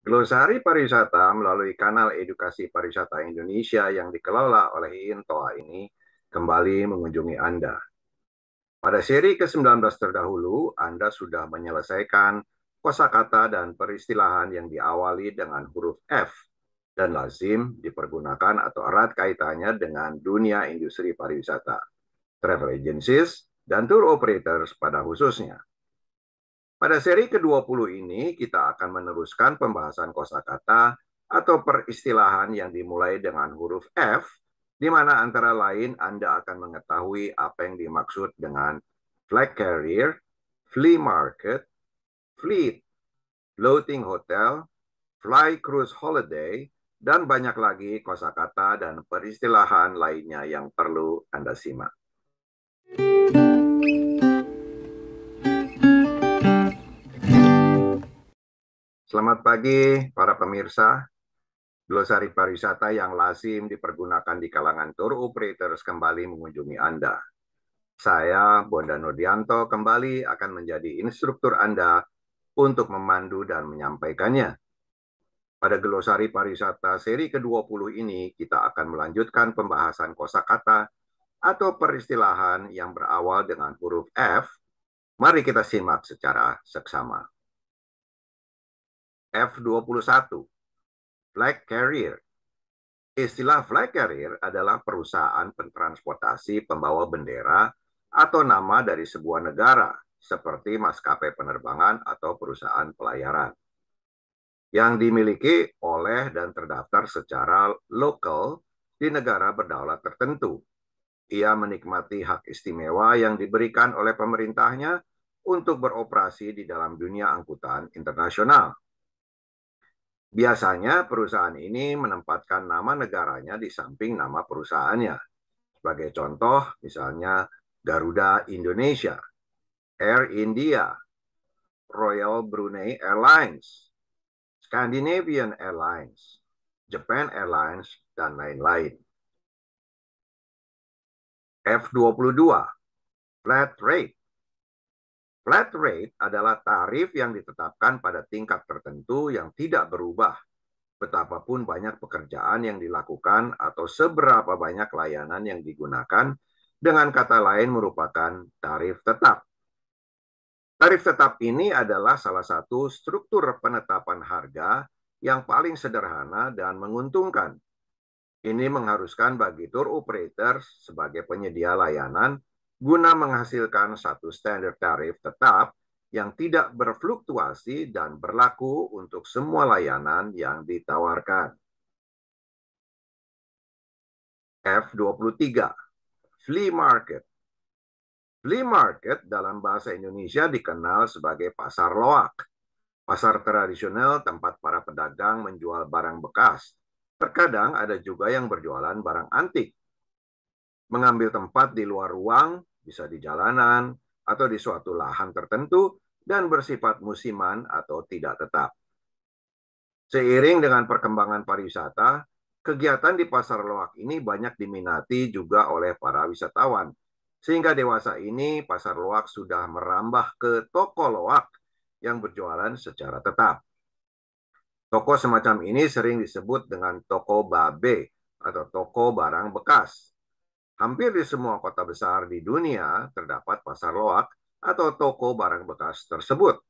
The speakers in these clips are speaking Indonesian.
Glosari pariwisata melalui kanal edukasi pariwisata Indonesia yang dikelola oleh INTOA ini kembali mengunjungi Anda. Pada seri ke-19 terdahulu, Anda sudah menyelesaikan kosakata dan peristilahan yang diawali dengan huruf F dan lazim dipergunakan atau erat kaitannya dengan dunia industri pariwisata, travel agencies, dan tour operators pada khususnya. Pada seri ke-20 ini, kita akan meneruskan pembahasan kosakata atau peristilahan yang dimulai dengan huruf F, di mana antara lain Anda akan mengetahui apa yang dimaksud dengan flag carrier, flea market, fleet, floating hotel, fly cruise holiday, dan banyak lagi kosakata dan peristilahan lainnya yang perlu Anda simak. Selamat pagi para pemirsa. Glosari pariwisata yang lazim dipergunakan di kalangan tour operators kembali mengunjungi Anda. Saya, Bonda Nurdianto, kembali akan menjadi instruktur Anda untuk memandu dan menyampaikannya. Pada glosari pariwisata seri ke-20 ini, kita akan melanjutkan pembahasan kosakata atau peristilahan yang berawal dengan huruf F. Mari kita simak secara seksama. F21, flag carrier. Istilah flag carrier adalah perusahaan pentransportasi pembawa bendera atau nama dari sebuah negara, seperti maskapai penerbangan atau perusahaan pelayaran, yang dimiliki oleh dan terdaftar secara lokal di negara berdaulat tertentu. Ia menikmati hak istimewa yang diberikan oleh pemerintahnya untuk beroperasi di dalam dunia angkutan internasional. Biasanya perusahaan ini menempatkan nama negaranya di samping nama perusahaannya. Sebagai contoh, misalnya Garuda Indonesia, Air India, Royal Brunei Airlines, Scandinavian Airlines, Japan Airlines, dan lain-lain. F22, flat rate. Flat rate adalah tarif yang ditetapkan pada tingkat tertentu yang tidak berubah, betapapun banyak pekerjaan yang dilakukan atau seberapa banyak layanan yang digunakan, dengan kata lain merupakan tarif tetap. Tarif tetap ini adalah salah satu struktur penetapan harga yang paling sederhana dan menguntungkan. Ini mengharuskan bagi tour operator sebagai penyedia layanan guna menghasilkan satu standar tarif tetap yang tidak berfluktuasi dan berlaku untuk semua layanan yang ditawarkan. F23, flea market. Flea market dalam bahasa Indonesia dikenal sebagai pasar loak, pasar tradisional tempat para pedagang menjual barang bekas. Terkadang ada juga yang berjualan barang antik. Mengambil tempat di luar ruang, bisa di jalanan, atau di suatu lahan tertentu, dan bersifat musiman atau tidak tetap. Seiring dengan perkembangan pariwisata, kegiatan di pasar loak ini banyak diminati juga oleh para wisatawan. Sehingga dewasa ini pasar loak sudah merambah ke toko loak yang berjualan secara tetap. Toko semacam ini sering disebut dengan toko babe atau toko barang bekas. Hampir di semua kota besar di dunia terdapat pasar loak atau toko barang bekas tersebut.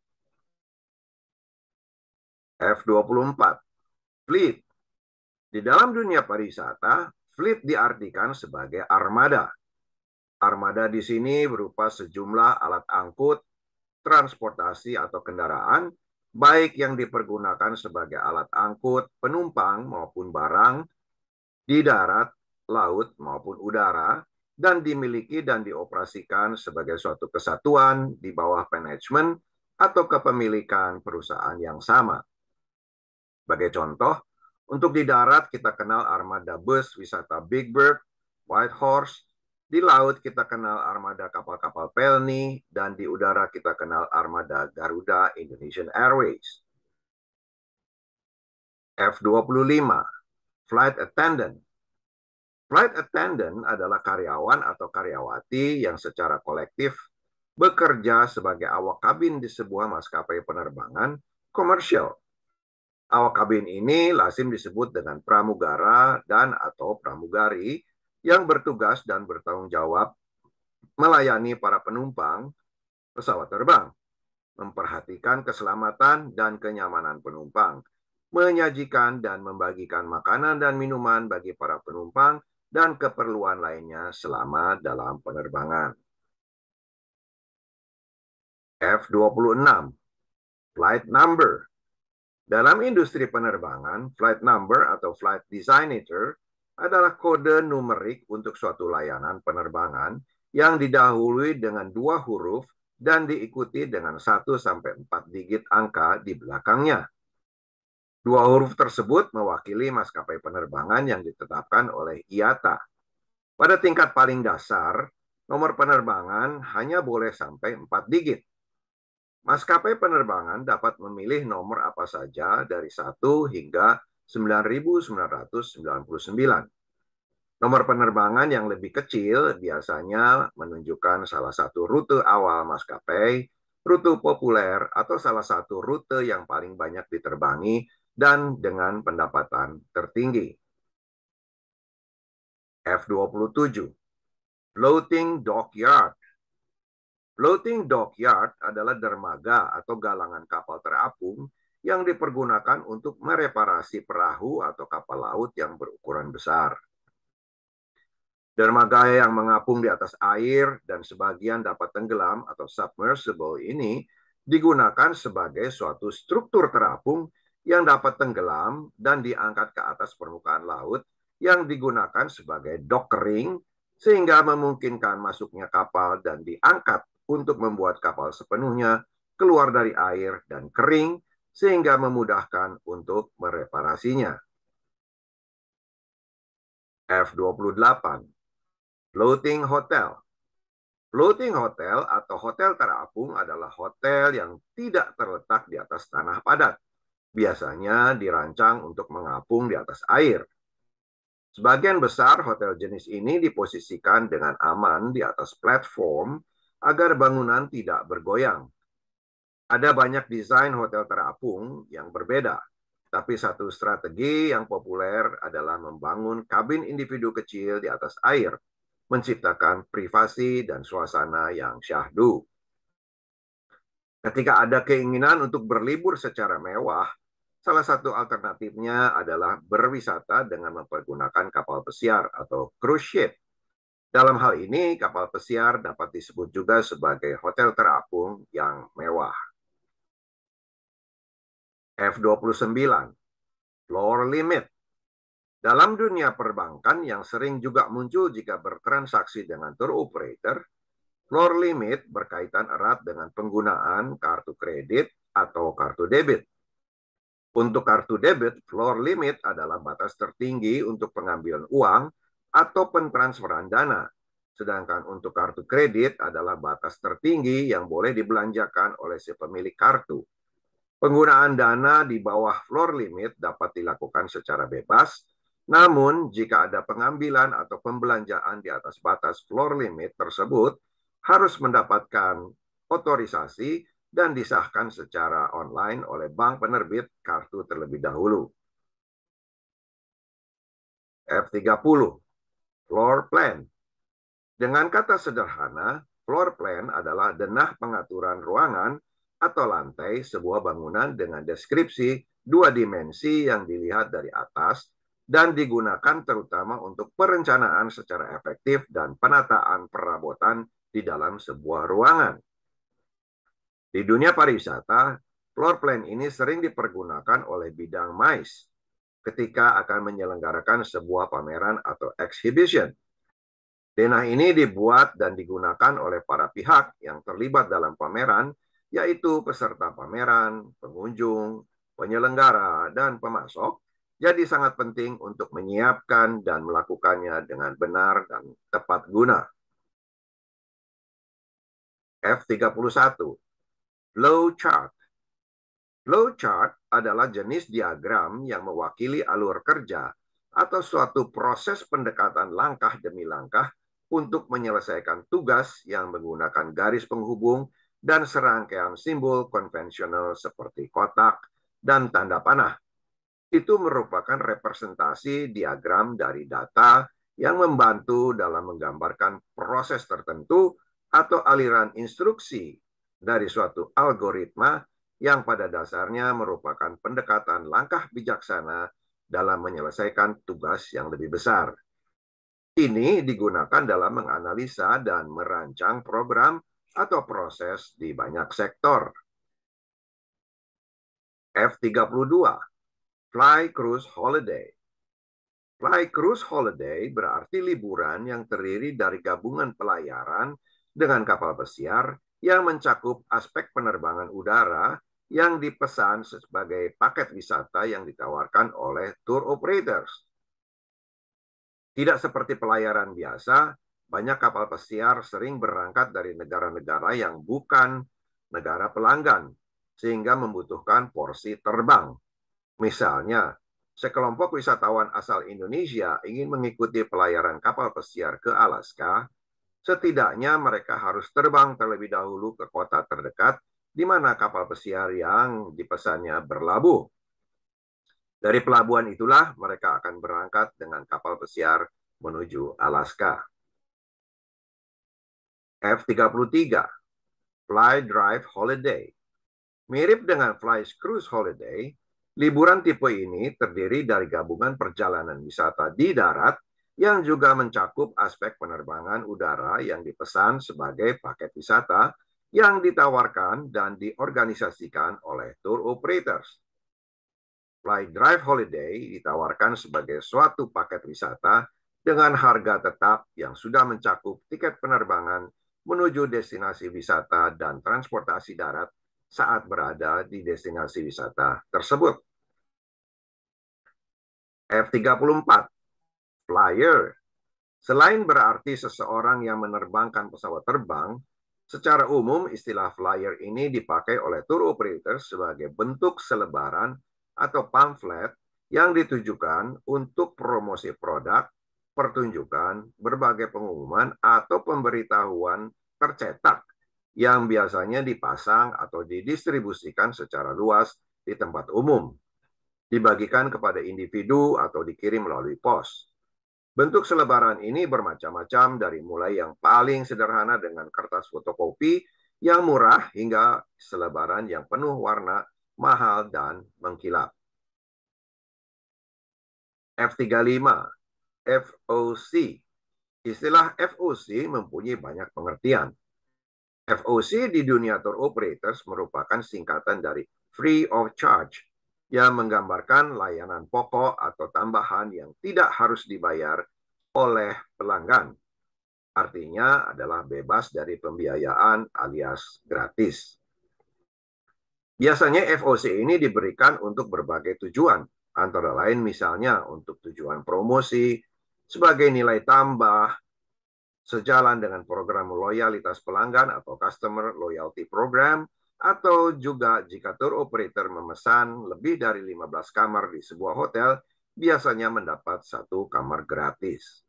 F24, fleet. Di dalam dunia pariwisata, fleet diartikan sebagai armada. Armada di sini berupa sejumlah alat angkut, transportasi atau kendaraan, baik yang dipergunakan sebagai alat angkut penumpang maupun barang di darat, laut maupun udara, dan dimiliki dan dioperasikan sebagai suatu kesatuan di bawah manajemen atau kepemilikan perusahaan yang sama. Sebagai contoh, untuk di darat kita kenal armada bus wisata Big Bird, White Horse, di laut kita kenal armada kapal-kapal Pelni, dan di udara kita kenal armada Garuda Indonesian Airways. F25, flight attendant. Flight attendant adalah karyawan atau karyawati yang secara kolektif bekerja sebagai awak kabin di sebuah maskapai penerbangan komersial. Awak kabin ini lazim disebut dengan pramugara dan atau pramugari yang bertugas dan bertanggung jawab melayani para penumpang pesawat terbang, memperhatikan keselamatan dan kenyamanan penumpang, menyajikan dan membagikan makanan dan minuman bagi para penumpang, dan keperluan lainnya selama dalam penerbangan. F-26, Flight Number. Dalam industri penerbangan, flight number atau flight designator adalah kode numerik untuk suatu layanan penerbangan yang didahului dengan 2 huruf dan diikuti dengan 1 sampai 4 digit angka di belakangnya. 2 huruf tersebut mewakili maskapai penerbangan yang ditetapkan oleh IATA. Pada tingkat paling dasar, nomor penerbangan hanya boleh sampai 4 digit. Maskapai penerbangan dapat memilih nomor apa saja dari 1 hingga 9.999. Nomor penerbangan yang lebih kecil biasanya menunjukkan salah satu rute awal maskapai, rute populer, atau salah satu rute yang paling banyak diterbangi dan dengan pendapatan tertinggi. F-27, Floating Dockyard. Floating dockyard adalah dermaga atau galangan kapal terapung yang dipergunakan untuk mereparasi perahu atau kapal laut yang berukuran besar. Dermaga yang mengapung di atas air dan sebagian dapat tenggelam atau submersible ini digunakan sebagai suatu struktur terapung yang dapat tenggelam dan diangkat ke atas permukaan laut yang digunakan sebagai dockering sehingga memungkinkan masuknya kapal dan diangkat untuk membuat kapal sepenuhnya keluar dari air dan kering sehingga memudahkan untuk mereparasinya. F-28, Floating Hotel. Floating hotel atau hotel terapung adalah hotel yang tidak terletak di atas tanah padat. Biasanya dirancang untuk mengapung di atas air. Sebagian besar hotel jenis ini diposisikan dengan aman di atas platform agar bangunan tidak bergoyang. Ada banyak desain hotel terapung yang berbeda, tapi satu strategi yang populer adalah membangun kabin individu kecil di atas air, menciptakan privasi dan suasana yang syahdu. Ketika ada keinginan untuk berlibur secara mewah, salah satu alternatifnya adalah berwisata dengan mempergunakan kapal pesiar atau cruise ship. Dalam hal ini, kapal pesiar dapat disebut juga sebagai hotel terapung yang mewah. F-29, Floor Limit. Dalam dunia perbankan yang sering juga muncul jika bertransaksi dengan tour operator, floor limit berkaitan erat dengan penggunaan kartu kredit atau kartu debit. Untuk kartu debit, floor limit adalah batas tertinggi untuk pengambilan uang atau pentransferan dana. Sedangkan untuk kartu kredit adalah batas tertinggi yang boleh dibelanjakan oleh si pemilik kartu. Penggunaan dana di bawah floor limit dapat dilakukan secara bebas, namun jika ada pengambilan atau pembelanjaan di atas batas floor limit tersebut, harus mendapatkan otorisasi dan disahkan secara online oleh bank penerbit kartu terlebih dahulu. F-30, Floor Plan. Dengan kata sederhana, floor plan adalah denah pengaturan ruangan atau lantai sebuah bangunan dengan deskripsi 2 dimensi yang dilihat dari atas dan digunakan terutama untuk perencanaan secara efektif dan penataan perabotan di dalam sebuah ruangan. Di dunia pariwisata, floor plan ini sering dipergunakan oleh bidang MICE ketika akan menyelenggarakan sebuah pameran atau exhibition. Denah ini dibuat dan digunakan oleh para pihak yang terlibat dalam pameran, yaitu peserta pameran, pengunjung, penyelenggara, dan pemasok. Jadi sangat penting untuk menyiapkan dan melakukannya dengan benar dan tepat guna. F-31, Flow Chart. Flow chart adalah jenis diagram yang mewakili alur kerja atau suatu proses pendekatan langkah demi langkah untuk menyelesaikan tugas yang menggunakan garis penghubung dan serangkaian simbol konvensional seperti kotak dan tanda panah. itu merupakan representasi diagram dari data yang membantu dalam menggambarkan proses tertentu atau aliran instruksi dari suatu algoritma yang pada dasarnya merupakan pendekatan langkah bijaksana dalam menyelesaikan tugas yang lebih besar. Ini digunakan dalam menganalisa dan merancang program atau proses di banyak sektor. F-32, Fly Cruise Holiday. Fly Cruise Holiday berarti liburan yang terdiri dari gabungan pelayaran dengan kapal pesiar yang mencakup aspek penerbangan udara yang dipesan sebagai paket wisata yang ditawarkan oleh tour operators. Tidak seperti pelayaran biasa, banyak kapal pesiar sering berangkat dari negara-negara yang bukan negara pelanggan, sehingga membutuhkan porsi terbang. Misalnya, sekelompok wisatawan asal Indonesia ingin mengikuti pelayaran kapal pesiar ke Alaska, setidaknya mereka harus terbang terlebih dahulu ke kota terdekat di mana kapal pesiar yang dipesannya berlabuh. Dari pelabuhan itulah mereka akan berangkat dengan kapal pesiar menuju Alaska. F-33, Fly Drive Holiday. Mirip dengan Fly Cruise Holiday, liburan tipe ini terdiri dari gabungan perjalanan wisata di darat yang juga mencakup aspek penerbangan udara yang dipesan sebagai paket wisata yang ditawarkan dan diorganisasikan oleh tour operators. Fly Drive Holiday ditawarkan sebagai suatu paket wisata dengan harga tetap yang sudah mencakup tiket penerbangan menuju destinasi wisata dan transportasi darat saat berada di destinasi wisata tersebut. F-34, Flyer. Selain berarti seseorang yang menerbangkan pesawat terbang, secara umum istilah flyer ini dipakai oleh tour operator sebagai bentuk selebaran atau pamflet yang ditujukan untuk promosi produk, pertunjukan, berbagai pengumuman, atau pemberitahuan tercetak yang biasanya dipasang atau didistribusikan secara luas di tempat umum, dibagikan kepada individu atau dikirim melalui pos. Bentuk selebaran ini bermacam-macam dari mulai yang paling sederhana dengan kertas fotokopi yang murah hingga selebaran yang penuh warna, mahal, dan mengkilap. F-35, FOC. Istilah FOC mempunyai banyak pengertian. FOC di dunia tour operators merupakan singkatan dari Free of Charge, yang menggambarkan layanan pokok atau tambahan yang tidak harus dibayar oleh pelanggan. Artinya adalah bebas dari pembiayaan alias gratis. Biasanya FOC ini diberikan untuk berbagai tujuan, antara lain misalnya untuk tujuan promosi, sebagai nilai tambah, sejalan dengan program loyalitas pelanggan atau Customer Loyalty Program, atau juga jika tour operator memesan lebih dari 15 kamar di sebuah hotel, biasanya mendapat 1 kamar gratis.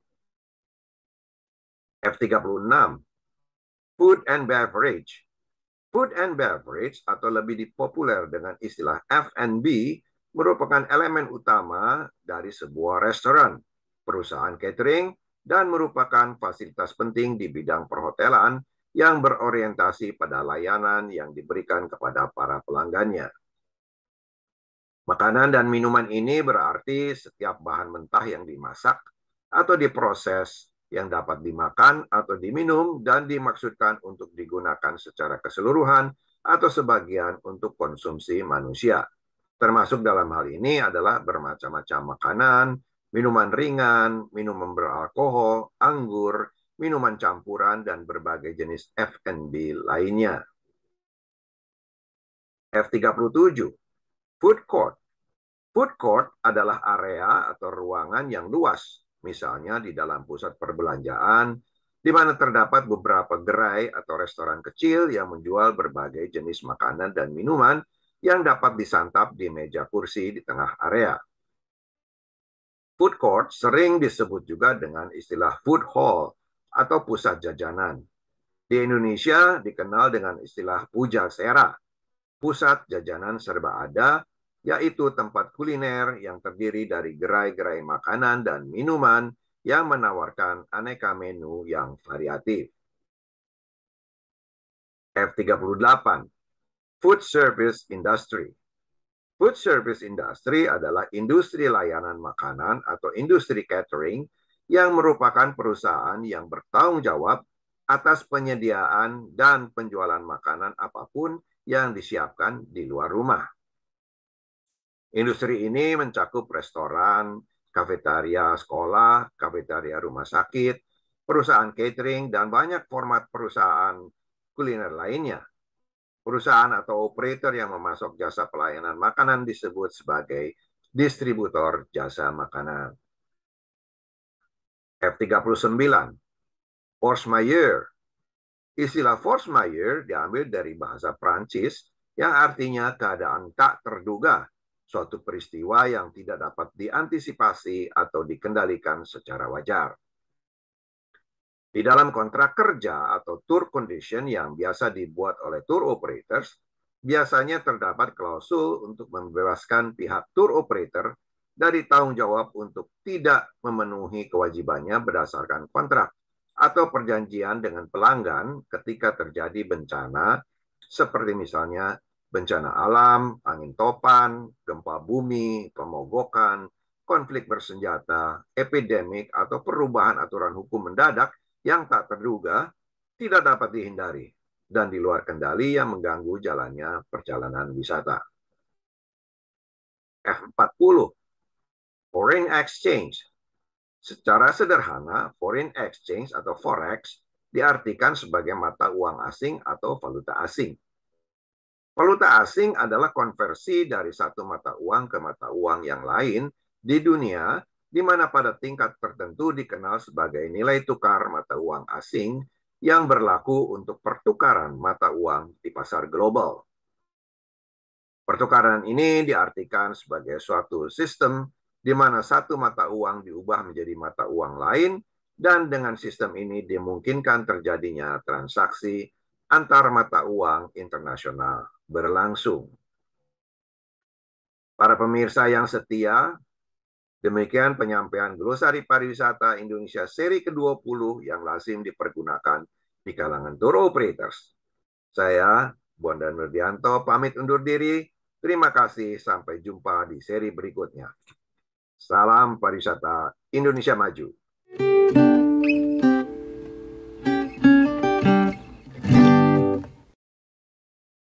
F-36, Food and Beverage. Food and Beverage atau lebih dipopuler dengan istilah F&B merupakan elemen utama dari sebuah restoran, perusahaan catering, dan merupakan fasilitas penting di bidang perhotelan yang berorientasi pada layanan yang diberikan kepada para pelanggannya. Makanan dan minuman ini berarti setiap bahan mentah yang dimasak atau diproses yang dapat dimakan atau diminum dan dimaksudkan untuk digunakan secara keseluruhan atau sebagian untuk konsumsi manusia. Termasuk dalam hal ini adalah bermacam-macam makanan, minuman ringan, minuman beralkohol, anggur, minuman campuran, dan berbagai jenis F&B lainnya. F-37, Food Court. Food Court adalah area atau ruangan yang luas, misalnya di dalam pusat perbelanjaan, di mana terdapat beberapa gerai atau restoran kecil yang menjual berbagai jenis makanan dan minuman yang dapat disantap di meja kursi di tengah area. Food court sering disebut juga dengan istilah food hall atau pusat jajanan. Di Indonesia dikenal dengan istilah pujasera, pusat jajanan serba ada, yaitu tempat kuliner yang terdiri dari gerai-gerai makanan dan minuman yang menawarkan aneka menu yang variatif. F38, Food Service Industry. Food Service Industry adalah industri layanan makanan atau industri catering yang merupakan perusahaan yang bertanggung jawab atas penyediaan dan penjualan makanan apapun yang disiapkan di luar rumah. Industri ini mencakup restoran, kafetaria sekolah, kafetaria rumah sakit, perusahaan catering, dan banyak format perusahaan kuliner lainnya. Perusahaan atau operator yang memasok jasa pelayanan makanan disebut sebagai distributor jasa makanan. F39, Force Majeure. Istilah force majeure diambil dari bahasa Prancis yang artinya keadaan tak terduga, suatu peristiwa yang tidak dapat diantisipasi atau dikendalikan secara wajar. Di dalam kontrak kerja atau tour condition yang biasa dibuat oleh tour operators, biasanya terdapat klausul untuk membebaskan pihak tour operator dari tanggung jawab untuk tidak memenuhi kewajibannya berdasarkan kontrak atau perjanjian dengan pelanggan ketika terjadi bencana, seperti misalnya bencana alam, angin topan, gempa bumi, pemogokan, konflik bersenjata, epidemik, atau perubahan aturan hukum mendadak yang tak terduga, tidak dapat dihindari, dan di luar kendali yang mengganggu jalannya perjalanan wisata. F40, Foreign Exchange. Secara sederhana, foreign exchange atau forex diartikan sebagai mata uang asing atau valuta asing. Valuta asing adalah konversi dari satu mata uang ke mata uang yang lain di dunia, di mana pada tingkat tertentu dikenal sebagai nilai tukar mata uang asing yang berlaku untuk pertukaran mata uang di pasar global. Pertukaran ini diartikan sebagai suatu sistem di mana satu mata uang diubah menjadi mata uang lain, dan dengan sistem ini dimungkinkan terjadinya transaksi antar mata uang internasional berlangsung. Para pemirsa yang setia, demikian penyampaian glosari pariwisata Indonesia seri ke-20 yang lazim dipergunakan di kalangan tour operators. Saya, Bondan Nurdianto, pamit undur diri. Terima kasih, sampai jumpa di seri berikutnya. Salam pariwisata Indonesia Maju.